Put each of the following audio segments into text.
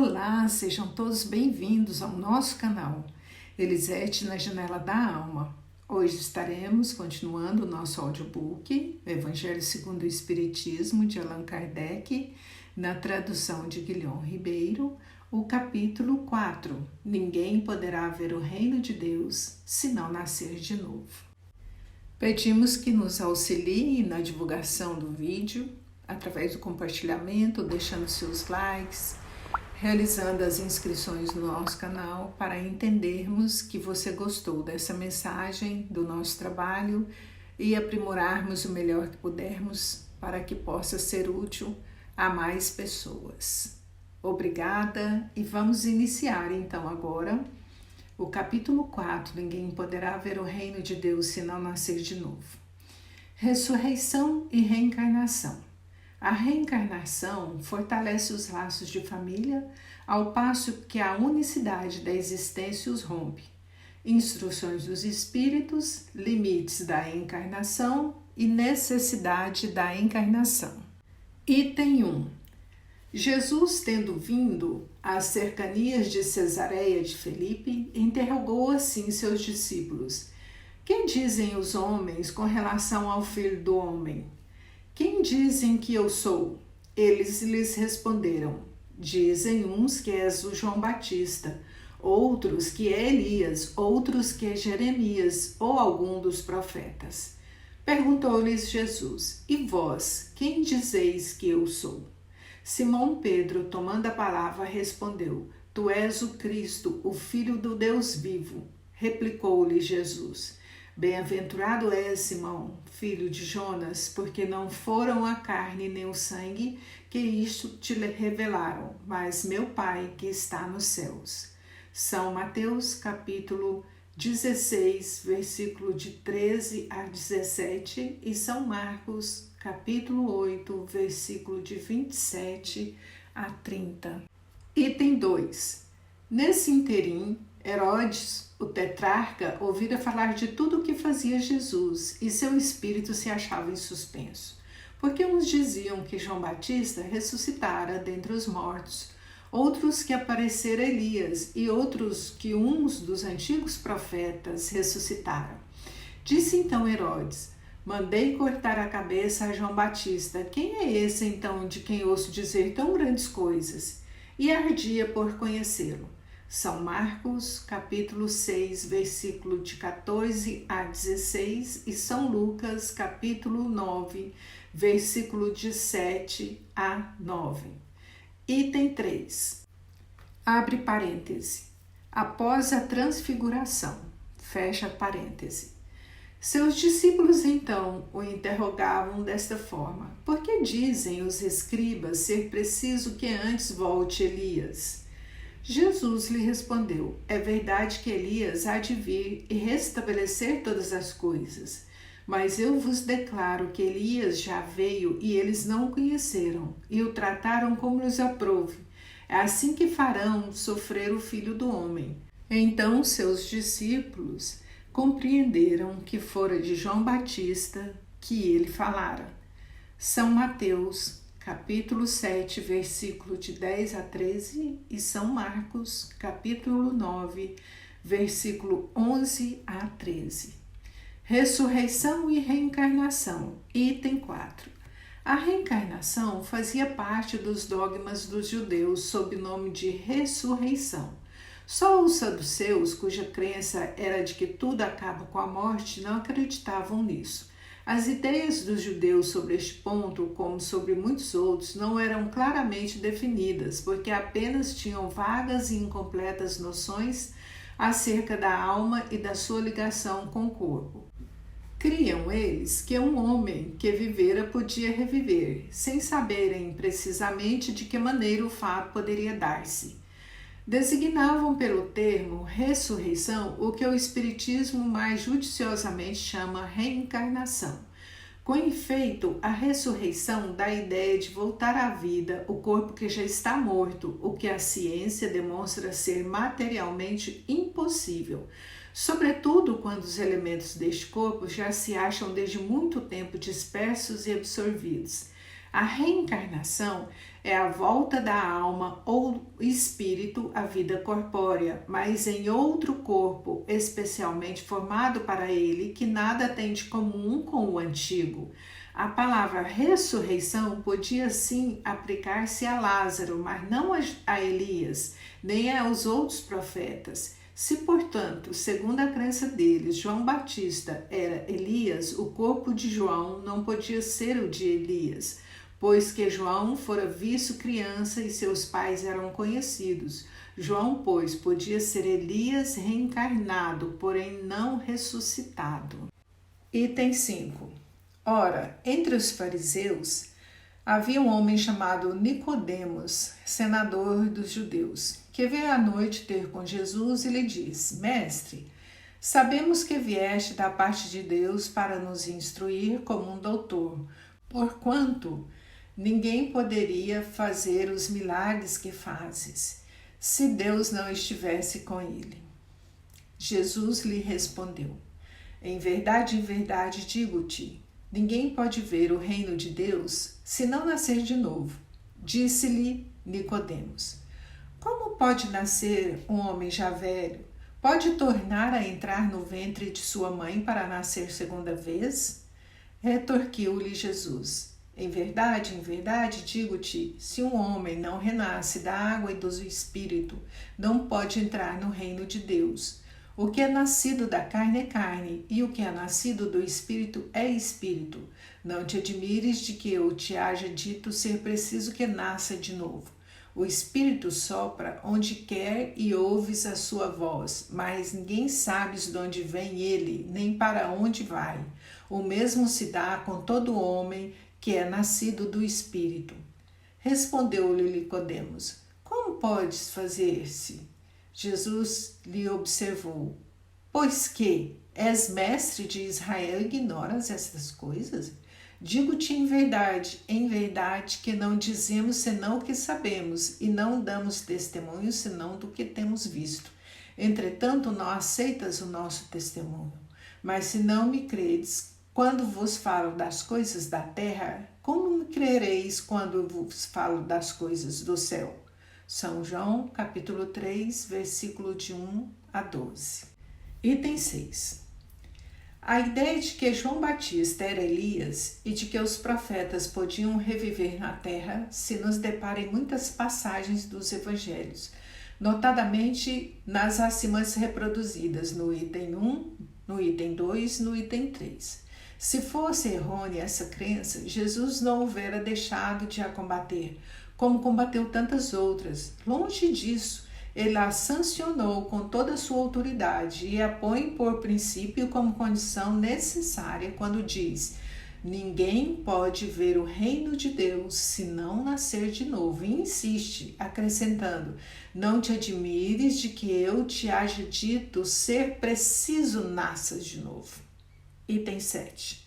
Olá, sejam todos bem-vindos ao nosso canal Elisete na Janela da Alma. Hoje estaremos continuando o nosso audiobook, Evangelho segundo o Espiritismo, de Allan Kardec, na tradução de Guilhom Ribeiro, o capítulo 4, Ninguém poderá ver o reino de Deus se não nascer de novo. Pedimos que nos auxilie na divulgação do vídeo, através do compartilhamento, deixando seus likes, realizando as inscrições no nosso canal para entendermos que você gostou dessa mensagem, do nosso trabalho e aprimorarmos o melhor que pudermos para que possa ser útil a mais pessoas. Obrigada e vamos iniciar então agora o capítulo 4, Ninguém poderá ver o reino de Deus se não nascer de novo. Ressurreição e reencarnação. A reencarnação fortalece os laços de família, ao passo que a unicidade da existência os rompe. Instruções dos espíritos, limites da encarnação e necessidade da encarnação. Item 1. Jesus, tendo vindo às cercanias de Cesareia de Filipe, interrogou assim seus discípulos: Que dizem os homens com relação ao Filho do Homem? Quem dizem que eu sou? Eles lhes responderam: Dizem uns que és o João Batista, outros que é Elias, outros que é Jeremias ou algum dos profetas. Perguntou-lhes Jesus: E vós, quem dizeis que eu sou? Simão Pedro, tomando a palavra, respondeu: Tu és o Cristo, o Filho do Deus vivo. Replicou-lhe Jesus: Bem-aventurado és, Simão, filho de Jonas, porque não foram a carne nem o sangue que isto te revelaram, mas meu Pai que está nos céus. São Mateus, capítulo 16, versículo de 13 a 17, e São Marcos, capítulo 8, versículo de 27 a 30. Item 2. Nesse interim, Herodes, o tetrarca, ouvira falar de tudo o que fazia Jesus e seu espírito se achava em suspenso, porque uns diziam que João Batista ressuscitara dentre os mortos, outros que aparecera Elias e outros que uns dos antigos profetas ressuscitaram. Disse então Herodes: Mandei cortar a cabeça a João Batista. Quem é esse então de quem ouço dizer tão grandes coisas? E ardia por conhecê-lo. São Marcos, capítulo 6, versículo de 14 a 16 e São Lucas, capítulo 9, versículo de 7 a 9. Item 3. Abre parêntese. Após a transfiguração. Fecha parêntese. Seus discípulos então o interrogavam desta forma: Por que dizem os escribas ser preciso que antes volte Elias? Jesus lhe respondeu: É verdade que Elias há de vir e restabelecer todas as coisas, mas eu vos declaro que Elias já veio e eles não o conheceram e o trataram como lhes aprouve. É assim que farão sofrer o Filho do Homem. Então seus discípulos compreenderam que fora de João Batista que ele falara. São Mateus, capítulo 7, versículo de 10 a 13 e São Marcos, capítulo 9, versículo 11 a 13. Ressurreição e reencarnação. Item 4. A reencarnação fazia parte dos dogmas dos judeus sob o nome de ressurreição. Só os saduceus, cuja crença era de que tudo acaba com a morte, não acreditavam nisso. As ideias dos judeus sobre este ponto, como sobre muitos outros, não eram claramente definidas, porque apenas tinham vagas e incompletas noções acerca da alma e da sua ligação com o corpo. Criam eles que um homem que vivera podia reviver, sem saberem precisamente de que maneira o fato poderia dar-se. Designavam pelo termo ressurreição o que o Espiritismo mais judiciosamente chama reencarnação. Com efeito, a ressurreição dá a ideia de voltar à vida o corpo que já está morto, o que a ciência demonstra ser materialmente impossível, sobretudo quando os elementos deste corpo já se acham desde muito tempo dispersos e absorvidos. A reencarnação é a volta da alma ou espírito à vida corpórea, mas em outro corpo especialmente formado para ele, que nada tem de comum com o antigo. A palavra ressurreição podia sim aplicar-se a Lázaro, mas não a Elias, nem aos outros profetas. Se, portanto, segundo a crença deles, João Batista era Elias, o corpo de João não podia ser o de Elias, pois que João fora visto criança e seus pais eram conhecidos. João, pois, podia ser Elias reencarnado, porém não ressuscitado. Item 5. Ora, entre os fariseus havia um homem chamado Nicodemos, senador dos judeus, que veio à noite ter com Jesus e lhe disse: Mestre, sabemos que vieste da parte de Deus para nos instruir como um doutor, porquanto ninguém poderia fazer os milagres que fazes, se Deus não estivesse com ele. Jesus lhe respondeu: em verdade, digo-te, ninguém pode ver o reino de Deus se não nascer de novo. Disse-lhe Nicodemos: como pode nascer um homem já velho? Pode tornar a entrar no ventre de sua mãe para nascer segunda vez? Retorquiu-lhe Jesus: em verdade, digo-te, se um homem não renasce da água e do Espírito, não pode entrar no reino de Deus. O que é nascido da carne é carne, e o que é nascido do Espírito é Espírito. Não te admires de que eu te haja dito ser preciso que nasça de novo. O Espírito sopra onde quer e ouves a sua voz, mas ninguém sabes de onde vem ele, nem para onde vai. O mesmo se dá com todo homem que é nascido do Espírito. Respondeu-lhe Nicodemos: como podes fazer-se? Jesus lhe observou: pois que és mestre de Israel e ignoras estas coisas? Digo-te em verdade, que não dizemos senão o que sabemos, e não damos testemunho senão do que temos visto. Entretanto, não aceitas o nosso testemunho. Mas se não me credes, quando vos falo das coisas da terra, como me crereis quando vos falo das coisas do céu? São João, capítulo 3, versículo de 1 a 12. Item 6. A ideia de que João Batista era Elias e de que os profetas podiam reviver na terra se nos depara em muitas passagens dos evangelhos, notadamente nas acima reproduzidas no item 1, no item 2, no item 3. Se fosse errônea essa crença, Jesus não houvera deixado de a combater, como combateu tantas outras. Longe disso, ele a sancionou com toda a sua autoridade e a põe por princípio como condição necessária quando diz: ninguém pode ver o reino de Deus se não nascer de novo. E insiste, acrescentando: não te admires de que eu te haja dito ser preciso nasças de novo. Item 7.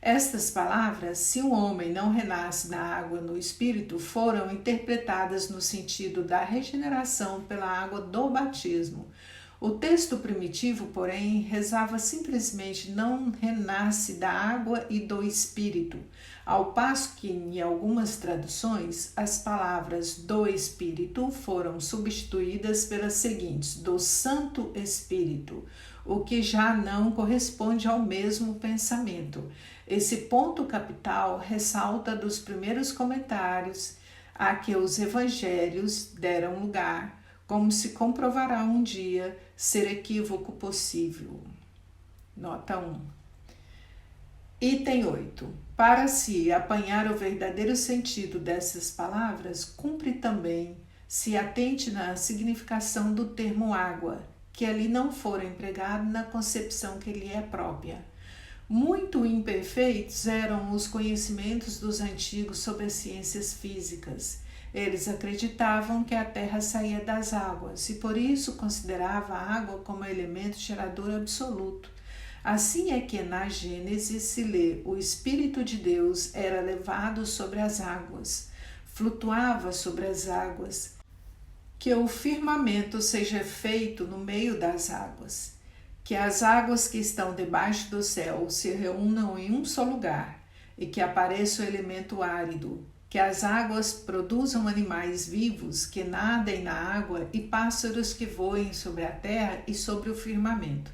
Estas palavras, se um homem não renasce na água e no Espírito, foram interpretadas no sentido da regeneração pela água do batismo. O texto primitivo, porém, rezava simplesmente não renasce da água e do Espírito, ao passo que, em algumas traduções, as palavras do Espírito foram substituídas pelas seguintes: do Santo Espírito, o que já não corresponde ao mesmo pensamento. Esse ponto capital ressalta dos primeiros comentários a que os evangelhos deram lugar, como se comprovará um dia ser equívoco possível. Nota 1. Item 8. Para se apanhar o verdadeiro sentido dessas palavras, cumpre também se atente na significação do termo água, que ali não for empregado na concepção que lhe é própria. Muito imperfeitos eram os conhecimentos dos antigos sobre as ciências físicas. Eles acreditavam que a terra saía das águas e por isso considerava a água como elemento gerador absoluto. Assim é que na Gênesis se lê: o Espírito de Deus era levado sobre as águas, flutuava sobre as águas, que o firmamento seja feito no meio das águas, que as águas que estão debaixo do céu se reúnam em um só lugar. e que apareça o elemento árido, que as águas produzam animais vivos que nadem na água e pássaros que voem sobre a terra e sobre o firmamento.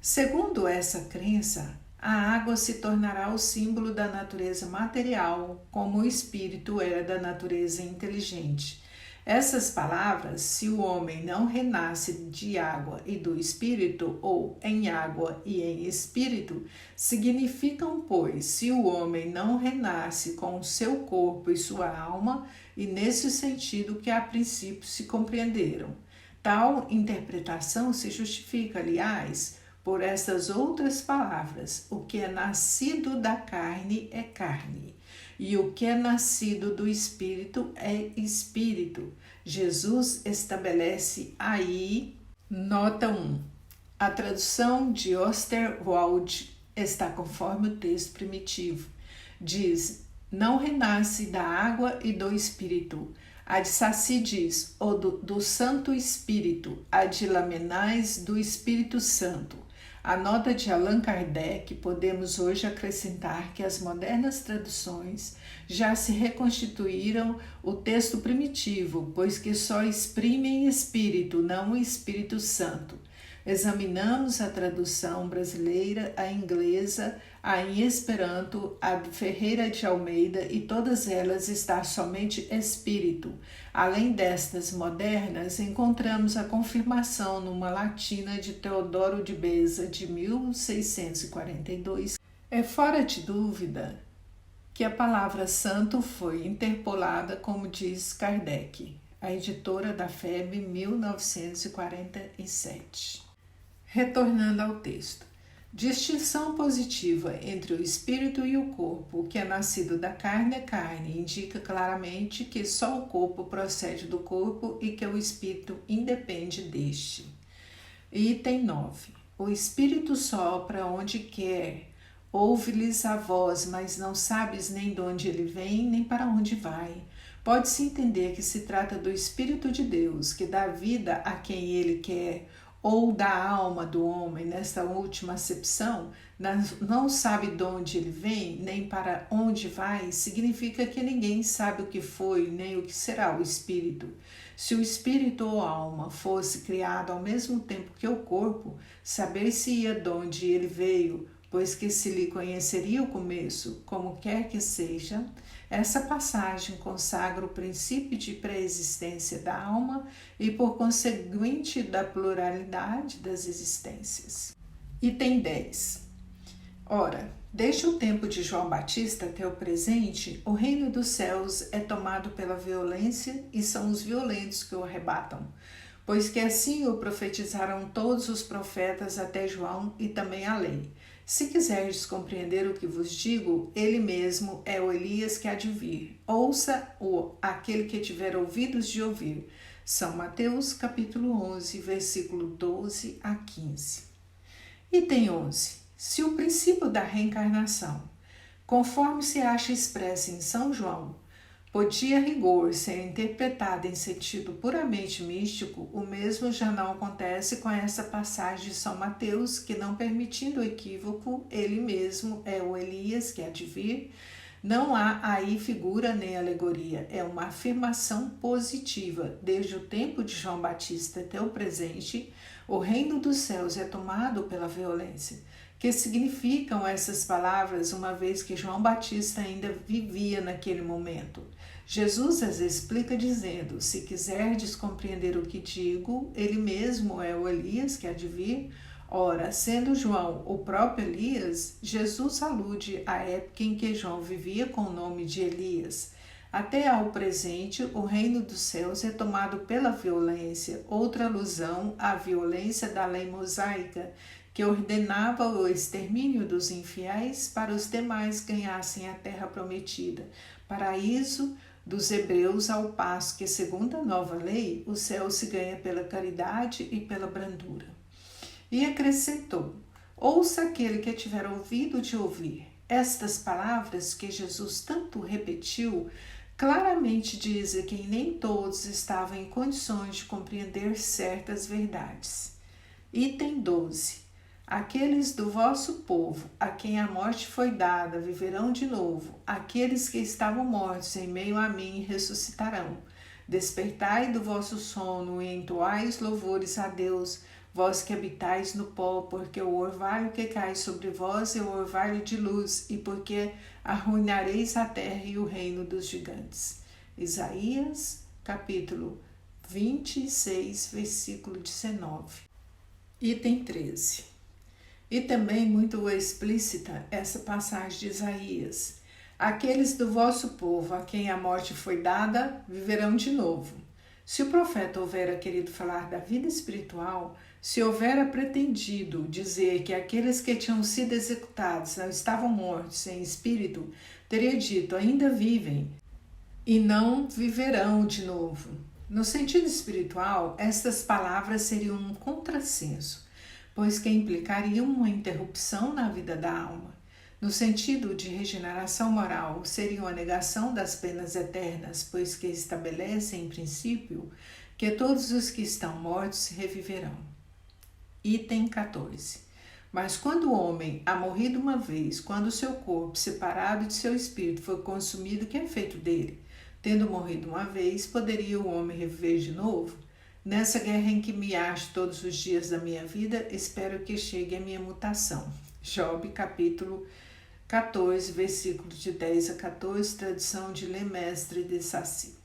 Segundo essa crença, a água se tornará o símbolo da natureza material, como o espírito era da natureza inteligente. Essas palavras, se o homem não renasce de água e do espírito, ou em água e em espírito, significam, pois, se o homem não renasce com o seu corpo e sua alma, e nesse sentido que a princípio se compreenderam. Tal interpretação se justifica, aliás, por essas outras palavras: o que é nascido da carne é carne, e o que é nascido do Espírito é Espírito. Jesus estabelece aí, nota 1. A tradução de Osterwald está conforme o texto primitivo. Diz: não renasce da água e do Espírito. A de Saci diz: ou do Santo Espírito. A de Lamennais, do Espírito Santo. A nota de Allan Kardec, podemos hoje acrescentar que as modernas traduções já se reconstituíram o texto primitivo, pois que só exprimem espírito, não o Espírito Santo. Examinamos a tradução brasileira, a inglesa, a em Esperanto, a de Ferreira de Almeida, e todas elas está somente espírito. Além destas modernas, encontramos a confirmação numa latina de Teodoro de Beza, de 1642. É fora de dúvida que a palavra santo foi interpolada, como diz Kardec, a editora da FEB, 1947. Retornando ao texto. Distinção positiva entre o espírito e o corpo. O que é nascido da carne é carne, indica claramente que só o corpo procede do corpo e que o espírito independe deste. Item 9. O espírito sopra onde quer, ouve-lhes a voz, mas não sabes nem de onde ele vem, nem para onde vai. Pode-se entender que se trata do Espírito de Deus, que dá vida a quem ele quer, ou da alma do homem, nesta última acepção, não sabe de onde ele vem, nem para onde vai, significa que ninguém sabe o que foi, nem o que será o espírito. Se o espírito ou alma fosse criado ao mesmo tempo que o corpo, saber-se-ia de onde ele veio, pois que se lhe conheceria o começo, como quer que seja. Essa passagem consagra o princípio de pré-existência da alma e, por conseguinte, da pluralidade das existências. Item 10. Ora, desde o tempo de João Batista até o presente, o reino dos céus é tomado pela violência e são os violentos que o arrebatam, pois que assim o profetizaram todos os profetas até João e também a lei. Se quiserdes compreender o que vos digo, ele mesmo é o Elias que há de vir. Ouça-o aquele que tiver ouvidos de ouvir. São Mateus, capítulo 11, versículo 12 a 15. Item 11. Se o princípio da reencarnação, conforme se acha expresso em São João, podia a rigor ser interpretada em sentido puramente místico, o mesmo já não acontece com essa passagem de São Mateus, que, não permitindo o equívoco, ele mesmo é o Elias que há de vir. Não há aí figura nem alegoria, é uma afirmação positiva. Desde o tempo de João Batista até o presente, o reino dos céus é tomado pela violência. Que significam essas palavras, uma vez que João Batista ainda vivia naquele momento? Jesus as explica dizendo: se quiserdes compreender o que digo, ele mesmo é o Elias que há de vir. Ora, sendo João o próprio Elias, Jesus alude à época em que João vivia com o nome de Elias. Até ao presente, o reino dos céus é tomado pela violência, outra alusão à violência da lei mosaica, que ordenava o extermínio dos infiéis para os demais ganhassem a terra prometida, paraíso dos hebreus, ao passo que, segundo a nova lei, o céu se ganha pela caridade e pela brandura. E acrescentou: ouça aquele que tiver ouvido de ouvir. Estas palavras que Jesus tanto repetiu claramente dizem que nem todos estavam em condições de compreender certas verdades. Item 12. Aqueles do vosso povo, a quem a morte foi dada, viverão de novo. Aqueles que estavam mortos em meio a mim ressuscitarão. Despertai do vosso sono e entoais louvores a Deus, vós que habitais no pó, porque o orvalho que cai sobre vós é o orvalho de luz, e porque arruinareis a terra e o reino dos gigantes. Isaías, capítulo 26, versículo 19. Item 13. E também muito explícita essa passagem de Isaías. Aqueles do vosso povo, a quem a morte foi dada, viverão de novo. Se o profeta houvera querido falar da vida espiritual, se houvera pretendido dizer que aqueles que tinham sido executados não estavam mortos em espírito, teria dito, ainda vivem, e não viverão de novo. No sentido espiritual, estas palavras seriam um contrassenso, pois que implicariam uma interrupção na vida da alma. No sentido de regeneração moral, seriam a negação das penas eternas, pois que estabelecem, em princípio, que todos os que estão mortos reviverão. Item 14. Mas quando o homem há morrido uma vez, quando o seu corpo, separado de seu espírito, foi consumido, o que é feito dele? Tendo morrido uma vez, poderia o homem reviver de novo? Nessa guerra em que me acho todos os dias da minha vida, espero que chegue a minha mutação. Job, capítulo 14, versículos de 10 a 14, tradução de Lemestre de Saci.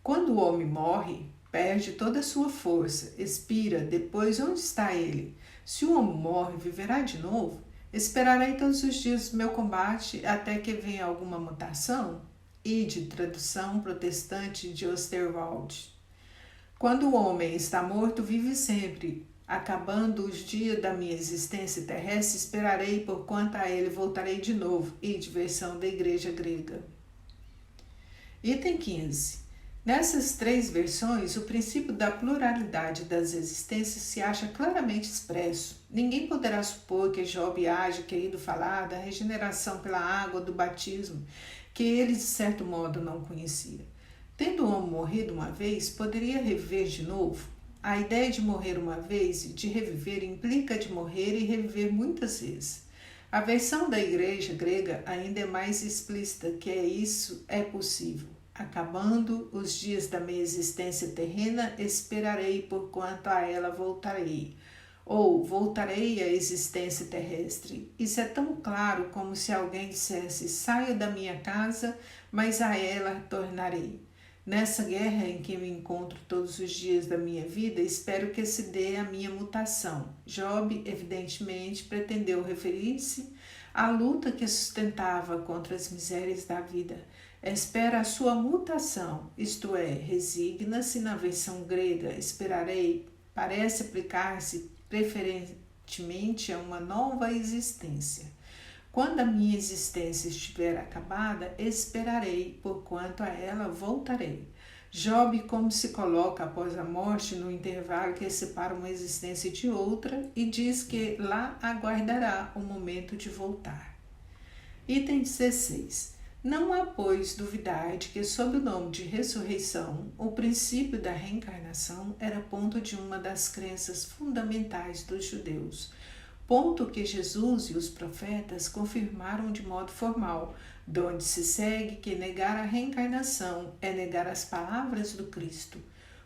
Quando o homem morre, perde toda a sua força, expira, depois onde está ele? Se o homem morre, viverá de novo? Esperarei todos os dias do meu combate até que venha alguma mutação? Ide, tradução protestante de Osterwald. Quando o homem está morto, vive sempre. Acabando os dias da minha existência terrestre, esperarei, porquanto a ele voltarei de novo. Ide, versão da Igreja Grega. Item 15. Nessas três versões, o princípio da pluralidade das existências se acha claramente expresso. Ninguém poderá supor que Job haja querido falar da regeneração pela água do batismo, que ele, de certo modo, não conhecia. Tendo o homem morrido uma vez, poderia reviver de novo? A ideia de morrer uma vez e de reviver implica de morrer e reviver muitas vezes. A versão da Igreja Grega ainda é mais explícita, que isso é possível. Acabando os dias da minha existência terrena, esperarei, porquanto a ela voltarei. Ou voltarei à existência terrestre. Isso é tão claro como se alguém dissesse, saio da minha casa, mas a ela tornarei. Nessa guerra em que me encontro todos os dias da minha vida, espero que se dê a minha mutação. Job, evidentemente, pretendeu referir-se à luta que sustentava contra as misérias da vida. Espera a sua mutação, isto é, resigna-se na versão grega, esperarei, parece aplicar-se preferentemente a uma nova existência. Quando a minha existência estiver acabada, esperarei, porquanto a ela voltarei. Job como se coloca após a morte no intervalo que separa uma existência de outra e diz que lá aguardará o momento de voltar. Item 16. Não há, pois, duvidar de que, sob o nome de ressurreição, o princípio da reencarnação era ponto de uma das crenças fundamentais dos judeus, ponto que Jesus e os profetas confirmaram de modo formal, donde se segue que negar a reencarnação é negar as palavras do Cristo.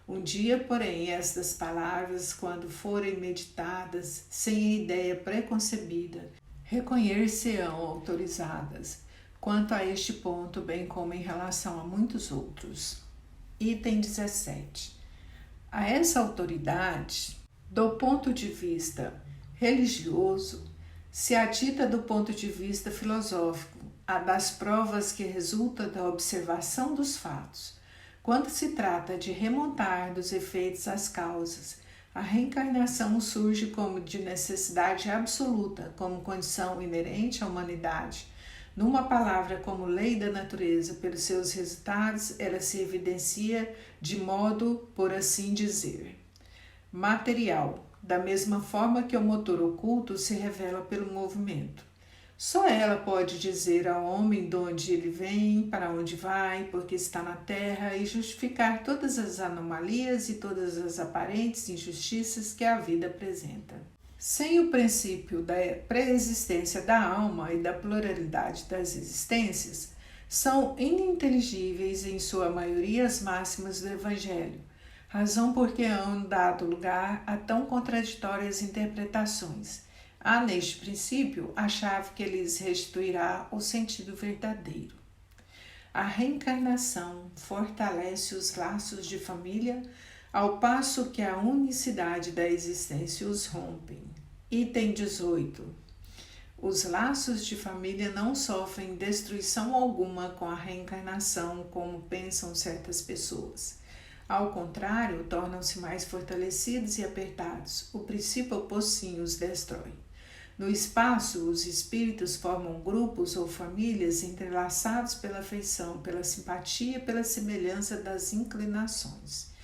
Um dia, porém, estas palavras, quando forem meditadas, sem ideia preconcebida, reconhecer-se-ão autorizadas, quanto a este ponto, bem como em relação a muitos outros. Item 17. A essa autoridade, do ponto de vista religioso, se adita do ponto de vista filosófico, a das provas que resulta da observação dos fatos. Quando se trata de remontar dos efeitos às causas, a reencarnação surge como de necessidade absoluta, como condição inerente à humanidade. Numa palavra, como lei da natureza, pelos seus resultados, ela se evidencia de modo, por assim dizer, material, da mesma forma que o motor oculto se revela pelo movimento. Só ela pode dizer ao homem de onde ele vem, para onde vai, porque está na terra, e justificar todas as anomalias e todas as aparentes injustiças que a vida apresenta. Sem o princípio da pré-existência da alma e da pluralidade das existências, são ininteligíveis em sua maioria as máximas do Evangelho, razão porque hão dado lugar a tão contraditórias interpretações. Há neste princípio a chave que lhes restituirá o sentido verdadeiro. A reencarnação fortalece os laços de família, ao passo que a unicidade da existência os rompem. Item 18. Os laços de família não sofrem destruição alguma com a reencarnação, como pensam certas pessoas. Ao contrário, tornam-se mais fortalecidos e apertados. O princípio oposto sim os destrói. No espaço, os espíritos formam grupos ou famílias entrelaçados pela afeição, pela simpatia, pela semelhança das inclinações.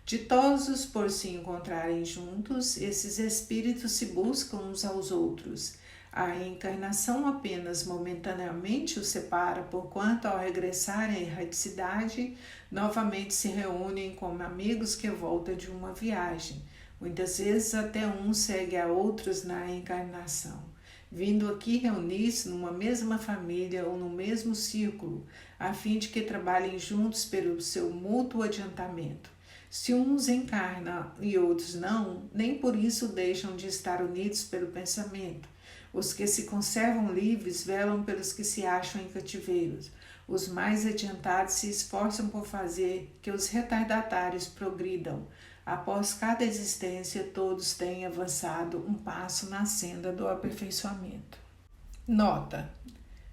Ditosos por se encontrarem juntos, esses espíritos se buscam uns aos outros. A encarnação apenas momentaneamente os separa, porquanto ao regressarem à erraticidade, novamente se reúnem como amigos que voltam de uma viagem. Muitas vezes até um segue a outros na encarnação, vindo aqui reunir-se numa mesma família ou no mesmo círculo, a fim de que trabalhem juntos pelo seu mútuo adiantamento. Se uns encarnam e outros não, nem por isso deixam de estar unidos pelo pensamento. Os que se conservam livres velam pelos que se acham em cativeiros. Os mais adiantados se esforçam por fazer que os retardatários progridam. Após cada existência, todos têm avançado um passo na senda do aperfeiçoamento. Nota: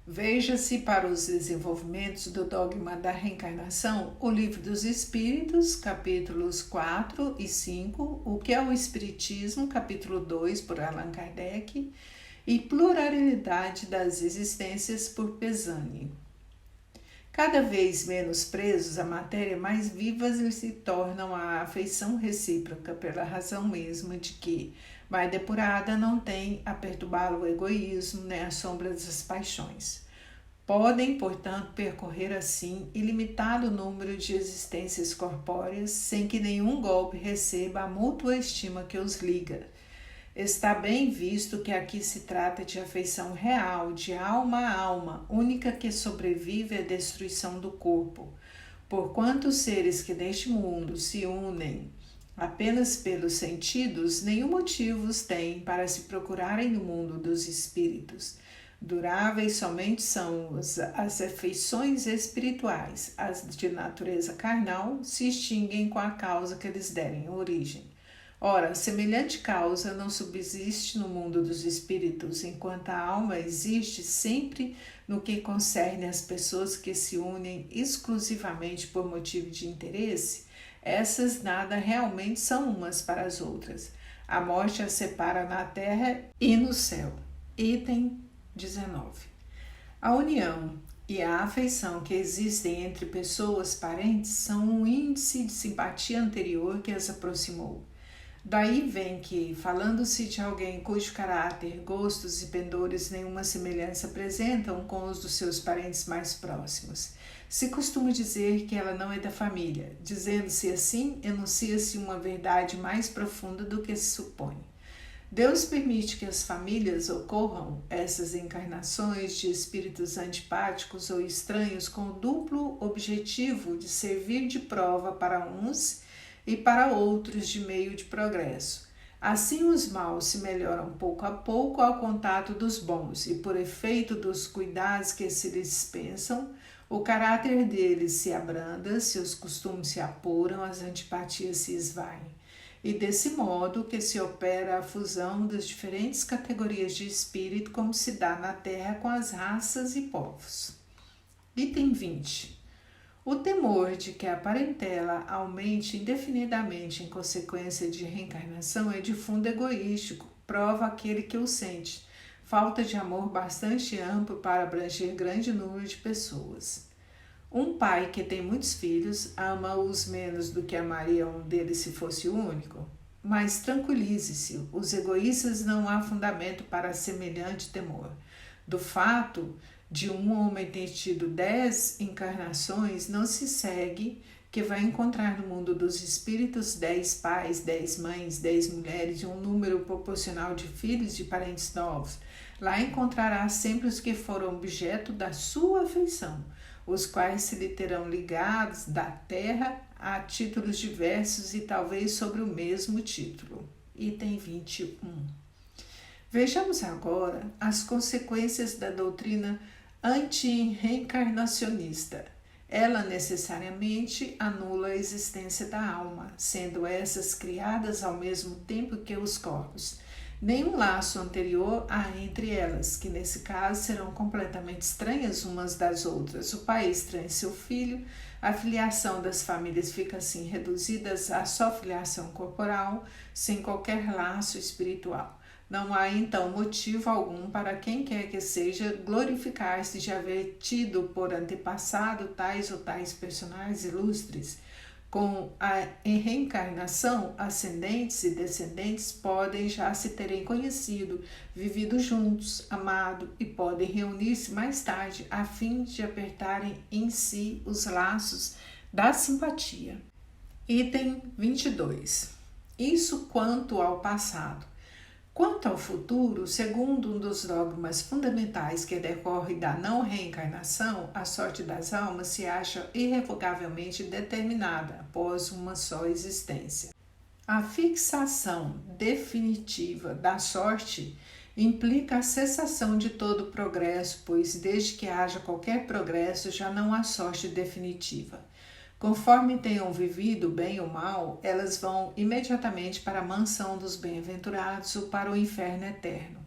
veja-se para os desenvolvimentos do dogma da reencarnação o Livro dos Espíritos, capítulos 4 e 5, O que é o Espiritismo, capítulo 2, por Allan Kardec, e Pluralidade das Existências, por Pesani. Cada vez menos presos à matéria, mais vivas eles se tornam à afeição recíproca, pela razão mesma de que, mais depurada, não tem a perturbá-lo o egoísmo nem a sombra das paixões. Podem, portanto, percorrer assim ilimitado número de existências corpóreas, sem que nenhum golpe receba a mútua estima que os liga. Está bem visto que aqui se trata de afeição real, de alma a alma, única que sobrevive à destruição do corpo. Porquanto os seres que neste mundo se unem apenas pelos sentidos, nenhum motivo os têm para se procurarem no mundo dos espíritos. Duráveis somente são as afeições espirituais, as de natureza carnal se extinguem com a causa que lhes derem origem. Ora, semelhante causa não subsiste no mundo dos espíritos, enquanto a alma existe sempre no que concerne às pessoas que se unem exclusivamente por motivo de interesse. Essas nada realmente são umas para as outras. A morte as separa na terra e no céu. Item 19. A união e a afeição que existem entre pessoas parentes são um índice de simpatia anterior que as aproximou. Daí vem que, falando-se de alguém cujo caráter, gostos e pendores nenhuma semelhança apresentam com os dos seus parentes mais próximos, se costuma dizer que ela não é da família. Dizendo-se assim, enuncia-se uma verdade mais profunda do que se supõe. Deus permite que as famílias ocorram, essas encarnações de espíritos antipáticos ou estranhos, com o duplo objetivo de servir de prova para uns e para outros de meio de progresso. Assim os maus se melhoram pouco a pouco ao contato dos bons, e por efeito dos cuidados que se lhes dispensam, o caráter deles se abranda, seus costumes se apuram, as antipatias se esvaem. E desse modo que se opera a fusão das diferentes categorias de espírito, como se dá na Terra com as raças e povos. Item 20. O temor de que a parentela aumente indefinidamente em consequência de reencarnação é de fundo egoístico, prova aquele que o sente, falta de amor bastante amplo para abranger grande número de pessoas. Um pai que tem muitos filhos ama-os menos do que amaria um deles se fosse o único? Mas tranquilize-se, os egoístas não há fundamento para semelhante temor. Do fato de um homem ter tido 10 encarnações, não se segue que vai encontrar no mundo dos espíritos 10 pais, 10 mães, 10 mulheres e um número proporcional de filhos de parentes novos. Lá encontrará sempre os que foram objeto da sua afeição, os quais se lhe terão ligados da terra a títulos diversos e talvez sobre o mesmo título. Item 21. Vejamos agora as consequências da doutrina anti-reencarnacionista. Ela necessariamente anula a existência da alma, sendo essas criadas ao mesmo tempo que os corpos. Nenhum laço anterior há entre elas, que nesse caso serão completamente estranhas umas das outras. O pai estranha seu filho, a filiação das famílias fica assim reduzida à só filiação corporal, sem qualquer laço espiritual. Não há então motivo algum para quem quer que seja glorificar-se de haver tido por antepassado tais ou tais personagens ilustres. Com a reencarnação, ascendentes e descendentes podem já se terem conhecido, vivido juntos, amado e podem reunir-se mais tarde a fim de apertarem em si os laços da simpatia. Item 22. Isso quanto ao passado. Quanto ao futuro, segundo um dos dogmas fundamentais que decorre da não reencarnação, a sorte das almas se acha irrevogavelmente determinada após uma só existência. A fixação definitiva da sorte implica a cessação de todo progresso, pois desde que haja qualquer progresso já não há sorte definitiva. Conforme tenham vivido bem ou mal, elas vão imediatamente para a mansão dos bem-aventurados ou para o inferno eterno.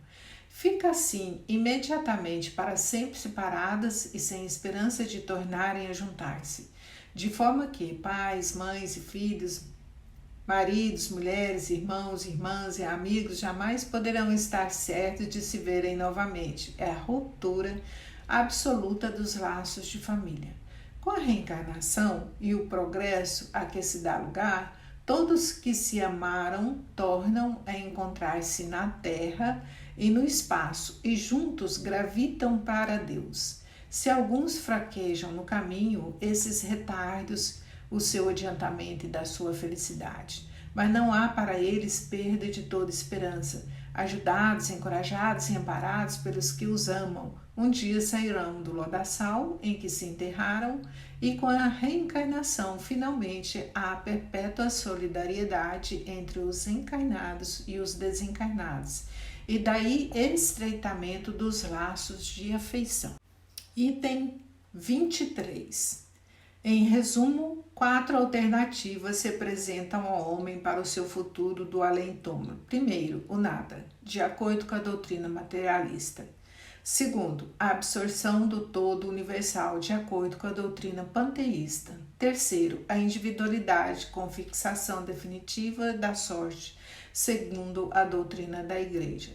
Fica assim, imediatamente para sempre separadas e sem esperança de tornarem a juntar-se, de forma que pais, mães e filhos, maridos, mulheres, irmãos, irmãs e amigos jamais poderão estar certos de se verem novamente. É a ruptura absoluta dos laços de família. Com a reencarnação e o progresso a que se dá lugar, todos que se amaram tornam a encontrar-se na terra e no espaço e juntos gravitam para Deus. Se alguns fraquejam no caminho, esses retardos o seu adiantamento e da sua felicidade. Mas não há para eles perda de toda esperança. Ajudados, encorajados e amparados pelos que os amam, um dia sairão do lodaçal em que se enterraram e com a reencarnação, finalmente, há a perpétua solidariedade entre os encarnados e os desencarnados, e daí estreitamento dos laços de afeição. Item 23. Em resumo, 4 alternativas se apresentam ao homem para o seu futuro do além-túmulo. Primeiro, o nada, de acordo com a doutrina materialista. Segundo, a absorção do todo universal, de acordo com a doutrina panteísta. Terceiro, a individualidade com fixação definitiva da sorte, segundo a doutrina da Igreja.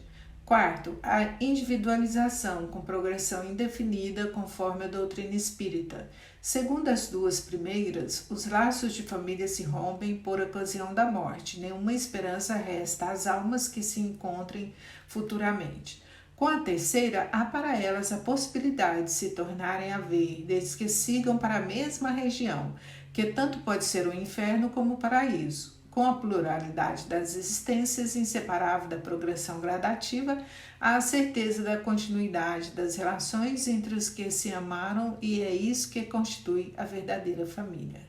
Quarto, a individualização com progressão indefinida, conforme a doutrina espírita. Segundo as duas primeiras, os laços de família se rompem por ocasião da morte. Nenhuma esperança resta às almas que se encontrem futuramente. Com a terceira, há para elas a possibilidade de se tornarem a ver, desde que sigam para a mesma região, que tanto pode ser o inferno como o paraíso. Com a pluralidade das existências, inseparável da progressão gradativa, há a certeza da continuidade das relações entre os que se amaram e é isso que constitui a verdadeira família.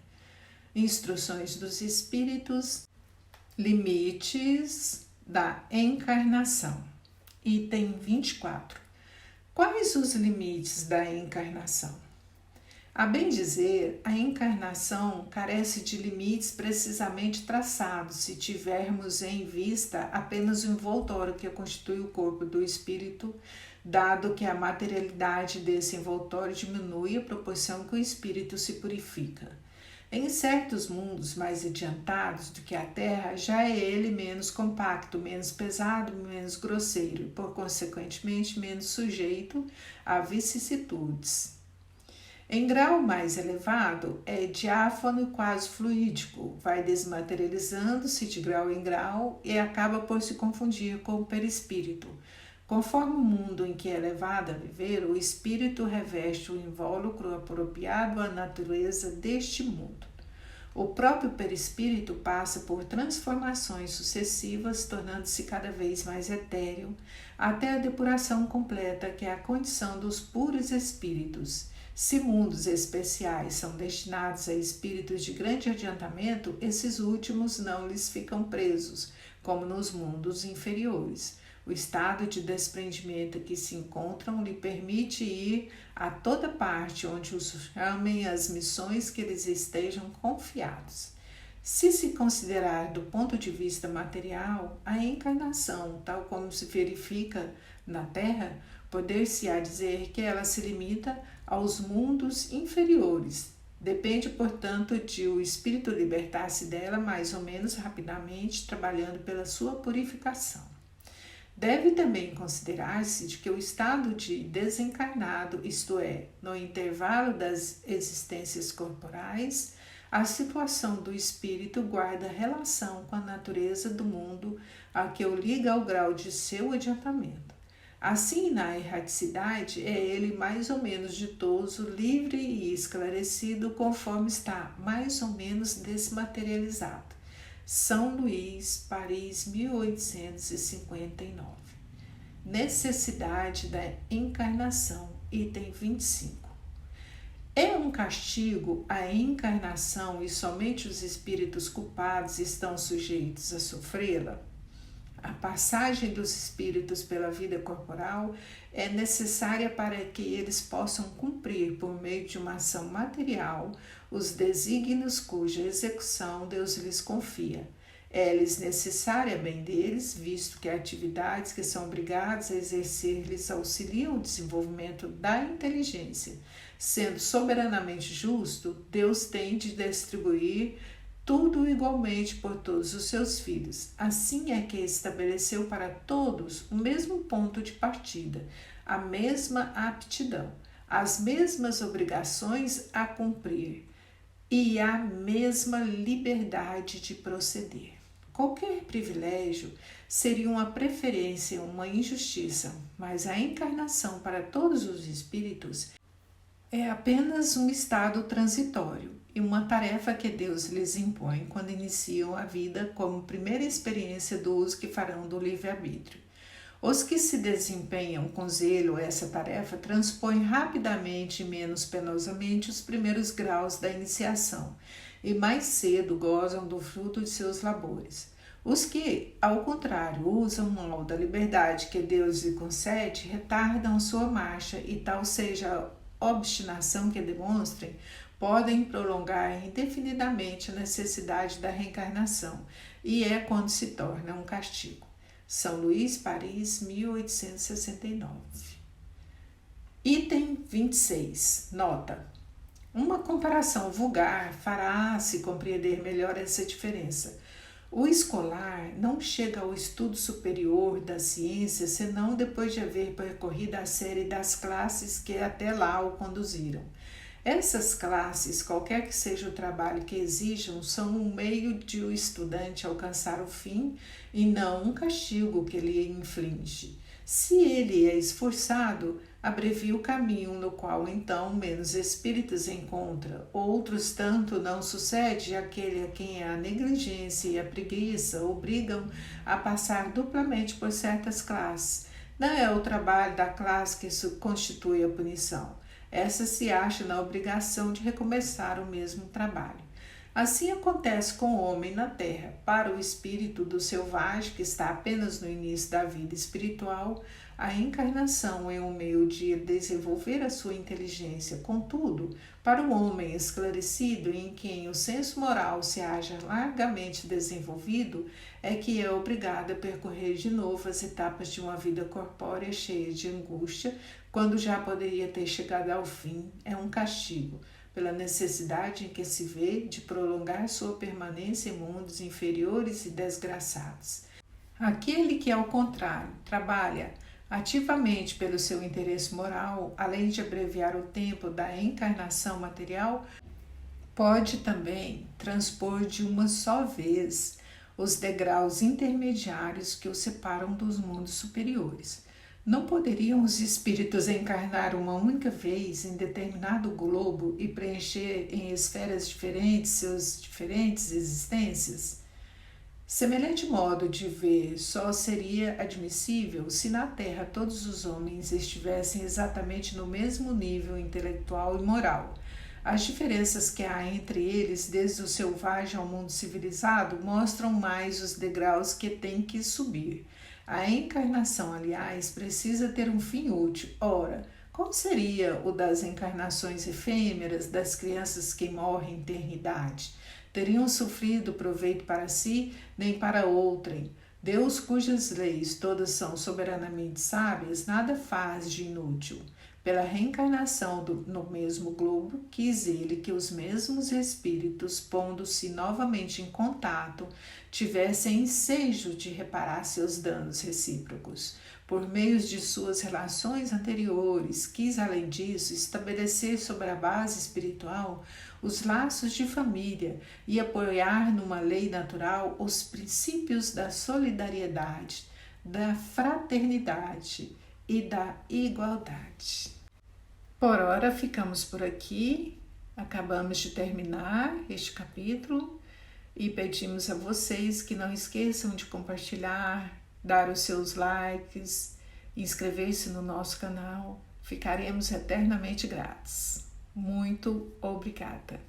Instruções dos Espíritos, limites da encarnação. Item 24. Quais os limites da encarnação? A bem dizer, a encarnação carece de limites precisamente traçados se tivermos em vista apenas o envoltório que constitui o corpo do espírito, dado que a materialidade desse envoltório diminui à proporção que o espírito se purifica. Em certos mundos mais adiantados do que a Terra, já é ele menos compacto, menos pesado, menos grosseiro e, por consequentemente, menos sujeito a vicissitudes. Em grau mais elevado, é diáfano e quase fluídico, vai desmaterializando-se de grau em grau e acaba por se confundir com o perispírito. Conforme o mundo em que é levado a viver, o espírito reveste o invólucro apropriado à natureza deste mundo. O próprio perispírito passa por transformações sucessivas, tornando-se cada vez mais etéreo, até a depuração completa, que é a condição dos puros espíritos. Se mundos especiais são destinados a espíritos de grande adiantamento, esses últimos não lhes ficam presos, como nos mundos inferiores. O estado de desprendimento que se encontram lhe permite ir a toda parte onde os chamem as missões que eles estejam confiados. Se se considerar do ponto de vista material, a encarnação, tal como se verifica na Terra, poder-se-á dizer que ela se limita aos mundos inferiores. Depende, portanto, de o espírito libertar-se dela mais ou menos rapidamente, trabalhando pela sua purificação. Deve também considerar-se de que o estado de desencarnado, isto é, no intervalo das existências corporais, a situação do espírito guarda relação com a natureza do mundo a que o liga ao grau de seu adiantamento. Assim, na erraticidade, é ele mais ou menos ditoso, livre e esclarecido, conforme está mais ou menos desmaterializado. São Luís, Paris, 1859. Necessidade da encarnação, item 25. É um castigo a encarnação e somente os espíritos culpados estão sujeitos a sofrê-la? A passagem dos espíritos pela vida corporal é necessária para que eles possam cumprir, por meio de uma ação material, os desígnios cuja execução Deus lhes confia. É-lhes necessária bem deles, visto que atividades que são obrigados a exercer lhes auxiliam o desenvolvimento da inteligência. Sendo soberanamente justo, Deus tem de distribuir tudo igualmente por todos os seus filhos. Assim é que estabeleceu para todos o mesmo ponto de partida, a mesma aptidão, as mesmas obrigações a cumprir e a mesma liberdade de proceder. Qualquer privilégio seria uma preferência, uma injustiça, mas a encarnação para todos os espíritos é apenas um estado transitório e uma tarefa que Deus lhes impõe quando iniciam a vida como primeira experiência do uso que farão do livre-arbítrio. Os que se desempenham com zelo essa tarefa transpõem rapidamente e menos penosamente os primeiros graus da iniciação e mais cedo gozam do fruto de seus labores. Os que, ao contrário, usam mal da liberdade que Deus lhe concede, retardam sua marcha e tal seja a obstinação que demonstrem, podem prolongar indefinidamente a necessidade da reencarnação, e é quando se torna um castigo. São Luís, Paris, 1869. Item 26. Nota. Uma comparação vulgar fará-se compreender melhor essa diferença. O escolar não chega ao estudo superior da ciência senão depois de haver percorrido a série das classes que até lá o conduziram. Essas classes, qualquer que seja o trabalho que exijam, são um meio de o estudante alcançar o fim e não um castigo que lhe inflige. Se ele é esforçado, abrevia o caminho no qual então menos espíritos encontra. Outros tanto não sucede aquele a quem a negligência e a preguiça obrigam a passar duplamente por certas classes. Não é o trabalho da classe que constitui a punição. Essa se acha na obrigação de recomeçar o mesmo trabalho. Assim acontece com o homem na terra. Para o espírito do selvagem, que está apenas no início da vida espiritual, a encarnação é um meio de desenvolver a sua inteligência. Contudo, para o homem esclarecido, em quem o senso moral se acha largamente desenvolvido, é que é obrigado a percorrer de novo as etapas de uma vida corpórea cheia de angústia, quando já poderia ter chegado ao fim. É um castigo, pela necessidade em que se vê de prolongar sua permanência em mundos inferiores e desgraçados. Aquele que, ao contrário, trabalha ativamente pelo seu interesse moral, além de abreviar o tempo da encarnação material, pode também transpor de uma só vez os degraus intermediários que o separam dos mundos superiores. Não poderiam os espíritos encarnar uma única vez em determinado globo e preencher em esferas diferentes suas diferentes existências? Semelhante modo de ver só seria admissível se na Terra todos os homens estivessem exatamente no mesmo nível intelectual e moral. As diferenças que há entre eles, desde o selvagem ao mundo civilizado, mostram mais os degraus que têm que subir. A encarnação, aliás, precisa ter um fim útil. Ora, qual seria o das encarnações efêmeras, das crianças que morrem em eternidade? Teriam sofrido proveito para si, nem para outrem. Deus, cujas leis todas são soberanamente sábias, nada faz de inútil. Pela reencarnação no mesmo globo, quis ele que os mesmos espíritos, pondo-se novamente em contato, tivessem ensejo de reparar seus danos recíprocos. Por meio de suas relações anteriores, quis, além disso, estabelecer sobre a base espiritual os laços de família e apoiar numa lei natural os princípios da solidariedade, da fraternidade e da igualdade. Por ora, ficamos por aqui. Acabamos de terminar este capítulo e pedimos a vocês que não esqueçam de compartilhar, dar os seus likes, inscrever-se no nosso canal. Ficaremos eternamente gratos. Muito obrigada.